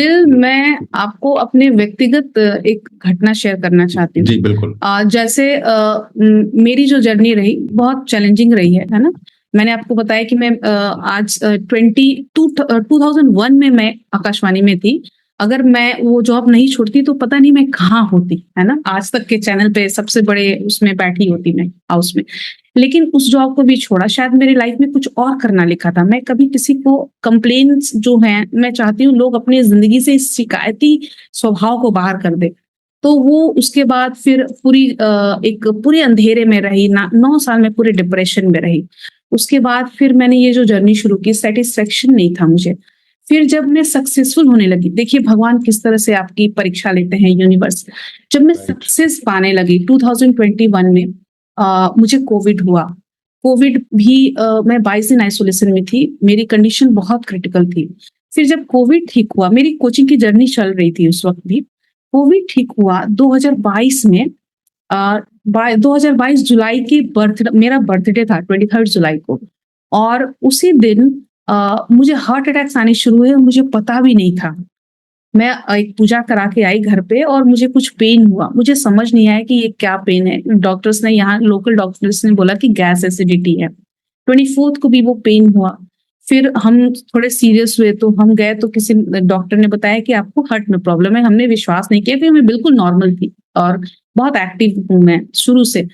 मैं आपको अपने व्यक्तिगत एक घटना शेयर करना चाहती हूँ। जी, बिल्कुल। जैसे मेरी जो जर्नी रही बहुत चैलेंजिंग रही है ना? मैंने आपको बताया कि मैं आज 2001 में मैं आकाशवाणी में थी। अगर मैं वो जॉब नहीं छोड़ती तो पता नहीं मैं कहाँ होती, है ना? आज तक के चैनल पे सबसे बड़े उसमें बैठी होती मैं, हाउस में। लेकिन उस जॉब को भी छोड़ा, शायद मेरी लाइफ में कुछ और करना लिखा था। मैं कभी किसी को कंप्लेंट्स जो हैं, मैं चाहती हूँ लोग अपनी ज़िंदगी से इस शिकायती स्वभाव को बाहर कर दें। तो वो उसके बाद फिर एक पूरे अंधेरे में रही ना, 9 साल में पूरे डिप्रेशन में रही। उसके बाद फिर मैंने ये जो जर्नी शुरू की, सैटिस्फैक्शन नहीं था मुझे। फिर जब मैं सक्सेसफुल होने लगी, देखिए भगवान किस तरह से आपकी परीक्षा लेते हैं, यूनिवर्स। जब मैं राइट। सक्सेस पाने लगी 2021 में, मुझे कोविड हुआ। कोविड भी मैं 22 दिन आइसोलेशन में थी, मेरी कंडीशन बहुत क्रिटिकल थी। फिर जब कोविड ठीक हुआ, मेरी कोचिंग की जर्नी चल रही थी उस वक़्त भी। कोविड ठीक हुआ 2022 में, 2022 जुलाई की मेरा बर्थडे था 23 जुलाई को, और उसी दिन मुझे हार्ट अटैक्स आने शुरू हुए और मुझे पता भी नहीं था। मैं एक पूजा करा के आई घर पे और मुझे कुछ पेन हुआ। मुझे समझ नहीं आया कि ये क्या पेन है। डॉक्टर्स ने, यहाँ लोकल डॉक्टर्स ने बोला कि गैस एसिडिटी है। 24th को भी वो पेन हुआ। फिर हम थोड़े सीरियस हुए तो हम गए तो किसी डॉक्टर ने बताया कि आपको हार्ट में प्रॉब्लम है। हमने विश्वास नहीं किया क्योंकि मैं बिल्कुल नॉर्मल थी और बहुत एक्टिव हूँ मैं शुरू से।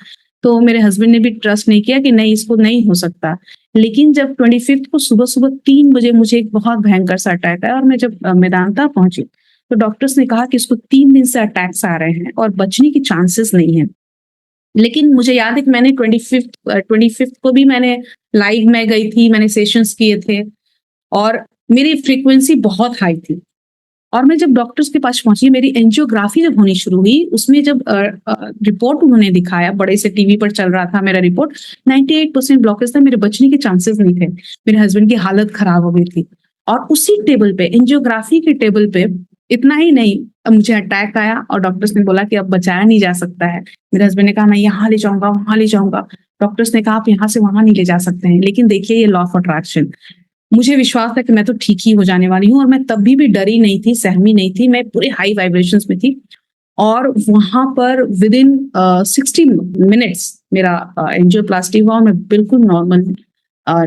तो मेरे हस्बैंड ने भी ट्रस्ट नहीं किया कि नहीं, इसको नहीं हो सकता। लेकिन जब 25th को सुबह-सुबह 3 बजे मुझे एक बहुत भयंकर सा अटैक आया और मैं जब मेदांता पहुँची, तो डॉक्टर्स ने कहा कि इसको 3 दिन से अटैक्स आ रहे हैं और बचने की चांसेस नहीं है। लेकिन मुझे याद है कि मैंने 25th को भी मैंने लाइव में गई थी, मैंने सेशंस किए थे और मेरी फ्रीक्वेंसी बहुत हाई थी। और मैं जब डॉक्टर्स के पास पहुँची, मेरी एंजियोग्राफी जब होनी शुरू हुई, उसमें जब रिपोर्ट उन्होंने दिखाया, बड़े से टीवी पर चल रहा था मेरा रिपोर्ट, 98% ब्लॉकेज था, मेरे बचने के चांसेस नहीं थे। मेरे हस्बैंड की हालत खराब हो गई थी। और उसी टेबल पे, एंजियोग्राफी के टेबल पे, इतना ही नहीं, मुझे अटैक आया और डॉक्टर्स ने बोला कि अब बचाया नहीं जा सकता है। मेरे हस्बैंड ने कहा मैं यहाँ ले जाऊँगा, वहाँ ले जाऊँगा। डॉक्टर्स ने कहा आप यहाँ से वहाँ नहीं ले जा सकते हैं। लेकिन देखिए ये लॉ ऑफ अट्रैक्शन, मुझे विश्वास था कि मैं तो ठीक ही हो जाने वाली हूँ और मैं तब भी डरी नहीं थी, सहमी नहीं थी, मैं पूरे हाई वाइब्रेशंस में थी। और वहाँ पर विदिन 60 मिनट्स मेरा एंजियोप्लास्टी हुआ और मैं बिल्कुल नॉर्मल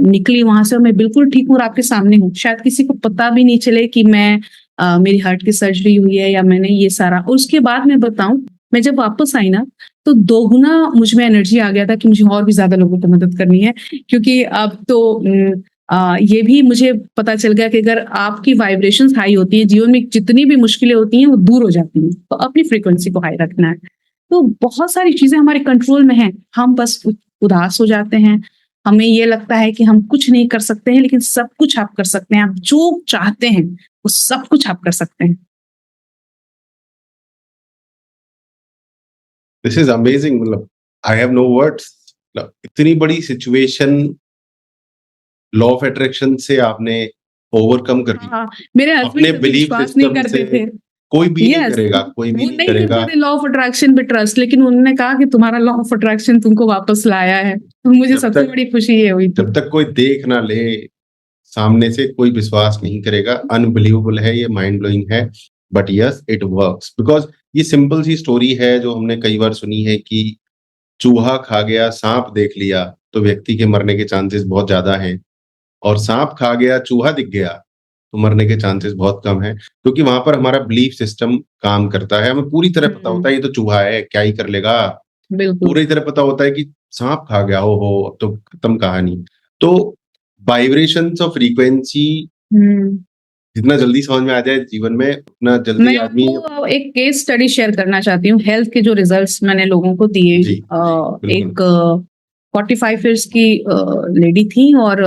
निकली वहाँ से और मैं बिल्कुल ठीक हूँ और आपके सामने हूँ। शायद किसी को पता भी नहीं चले कि मेरी हार्ट की सर्जरी हुई है या मैंने ये सारा। और उसके बाद मैं बताऊँ, मैं जब वापस आई ना, तो दोगुना मुझ में एनर्जी आ गया था कि मुझे और भी ज़्यादा लोगों को मदद करनी है। क्योंकि अब तो ये भी मुझे पता चल गया कि अगर आपकी वाइब्रेशंस हाई होती हैं, जीवन में जितनी भी मुश्किलें होती हैं वो दूर हो जाती हैं। तो अपनी फ्रीक्वेंसी को हाई रखना है। तो बहुत सारी चीज़ें हमारे कंट्रोल में हैं, हम बस उदास हो जाते हैं। हमें ये लगता है कि हम कुछ नहीं कर सकते हैं, लेकिन सब कुछ आप कर सकते हैं। आप जो चाहते हैं, वो सब कुछ आप कर सकते हैं। This is amazing. मतलब आई हैव नो वर्ड्स। मतलब इतनी बड़ी सिचुएशन लॉ ऑफ अट्रैक्शन से आपने ओवरकम कर ली। हाँ, मेरे हस्बैंड अपने कभी बिलीफ विश्वास नहीं सिस्टम करते से थे। कोई भी नहीं यस, करेगा, कोई भी वो नहीं नहीं करेगा। करते थे लॉ ऑफ अट्रैक्शन पे ट्रस्ट, लेकिन उन्होंने कहा कि तुम्हारा लॉ ऑफ अट्रैक्शन तुमको वापस लाया है। तो मुझे जब सबसे तक बड़ी खुशी ये हुई थी। जब तक कोई देख ना ले, सामने से कोई विश्वास नहीं करेगा। अनबिलीवेबल है, ये माइंड ब्लोइंग है, but yes it works. Because ये सिंपल सी स्टोरी है जो हमने कई बार सुनी है कि चूहा खा गया, सांप देख लिया तो व्यक्ति के मरने के चांसेस बहुत ज्यादा हैं, और सांप खा गया, चूहा दिख गया तो मरने के चांसेस बहुत कम है। क्योंकि वहां पर हमारा बिलीफ सिस्टम काम करता है। हमें पूरी तरह पता होता है ये तो चूहा है, क्या ही कर लेगा। बिल्कुल। पूरी तरह पता होता है कि सांप खा गया, हो अब तो खत्म कहानी। तो वाइब्रेशंस और फ्रीक्वेंसी हुँ। जितना जल्दी समझ में आ जाए जीवन में, उतना जल्दी मैं आदमी। आपको एक केस स्टडी शेयर करना चाहती हूँ। हेल्थ के जो रिजल्ट्स मैंने लोगों को दिए। जी, जी, बिल्कुल। एक 45 इयर्स की लेडी थी और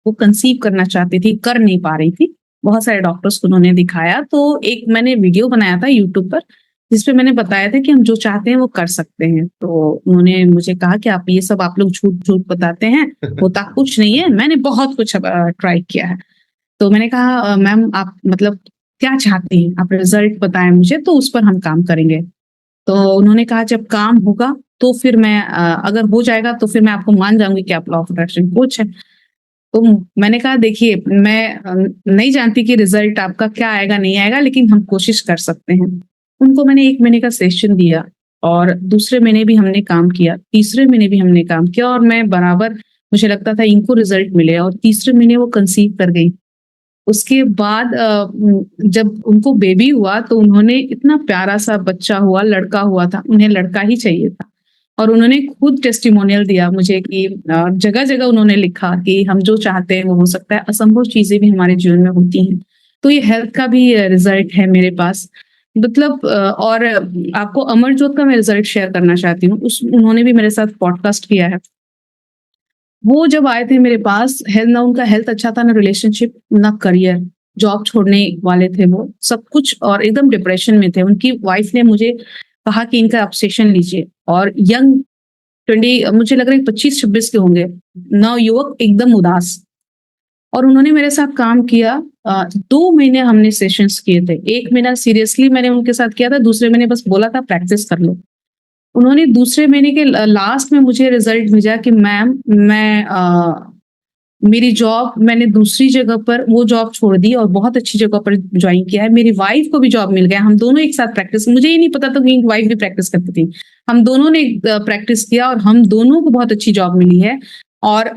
वो कंसीव करना चाहती थी, कर नहीं पा रही थी। बहुत सारे डॉक्टर्स को उन्होंने दिखाया, तो एक मैंने वीडियो बनाया था यूट्यूब पर, जिसपे मैंने बताया था कि हम जो चाहते हैं वो कर सकते हैं। तो उन्होंने मुझे कहा कि आप ये सब आप लोग झूठ-झूठ बताते हैं, होता कुछ नहीं है। मैंने बहुत कुछ ट्राई किया है। तो मैंने कहा मैम आप मतलब क्या चाहती हैं? आप रिज़ल्ट बताएँ मुझे, तो उस पर हम काम करेंगे। तो उन्होंने कहा जब काम होगा तो फिर मैं अगर हो जाएगा तो फिर मैं आपको मान जाऊँगी कि आप लॉ ऑफ अट्रैक्शन कोच हैं। तो मैंने कहा देखिए मैं नहीं जानती कि रिजल्ट आपका क्या आएगा नहीं आएगा, लेकिन हम कोशिश कर सकते हैं। उनको मैंने 1 महीने का सेशन दिया और दूसरे महीने भी हमने काम किया, तीसरे महीने भी हमने काम किया और मैं बराबर मुझे लगता था इनको रिजल्ट मिले और तीसरे महीने वो कंसीव कर गई। उसके बाद जब उनको बेबी हुआ तो उन्होंने इतना प्यारा-सा बच्चा हुआ, लड़का हुआ था, उन्हें लड़का ही चाहिए था। और उन्होंने खुद टेस्टिमोनियल दिया मुझे कि जगह-जगह उन्होंने लिखा कि हम जो चाहते हैं वो हो सकता है, असंभव चीज़ें भी हमारे जीवन में होती हैं। तो ये हेल्थ का भी रिज़ल्ट है मेरे पास। मतलब और आपको अमरजोत का मैं रिज़ल्ट शेयर करना चाहती हूँ। उस उन्होंने भी मेरे साथ पॉडकास्ट किया है। वो जब आए थे मेरे पास, ना उनका हेल्थ अच्छा था, ना रिलेशनशिप, ना करियर, जॉब छोड़ने वाले थे वो, सब कुछ और एकदम डिप्रेशन में थे। उनकी वाइफ ने मुझे कहा कि इनका आप सेशन लीजिए और यंग 20 मुझे लग रहा है 25-26 के होंगे, नवयुवक एकदम उदास और उन्होंने मेरे साथ काम किया 2 महीने हमने सेशंस किए थे। 1 महीना सीरियसली मैंने उनके साथ किया था, दूसरे महीने बस बोला था प्रैक्टिस कर लो। उन्होंने दूसरे महीने के लास्ट में मुझे रिजल्ट भेजा कि मैम मैं मेरी जॉब मैंने दूसरी जगह पर वो जॉब छोड़ दी और बहुत अच्छी जगह पर ज्वाइन किया है। मेरी वाइफ को भी जॉब मिल गया। हम दोनों एक साथ प्रैक्टिस, मुझे ही नहीं पता था कि वाइफ भी प्रैक्टिस करती थी। हम दोनों ने प्रैक्टिस किया और हम दोनों को बहुत अच्छी जॉब मिली है। और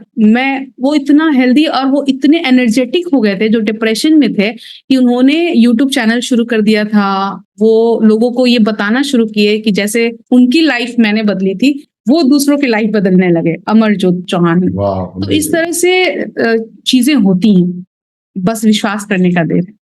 वो इतना हेल्दी और वो इतने एनर्जेटिक हो गए थे जो डिप्रेशन में थे कि उन्होंने यूट्यूब चैनल शुरू कर दिया था। वो लोगों को ये बताना शुरू किए कि जैसे उनकी लाइफ मैंने बदली थी, वो दूसरों की लाइफ बदलने लगे, अमरजोत चौहान। वाह! तो इस तरह से चीजें होती हैं, बस विश्वास करने का देर है।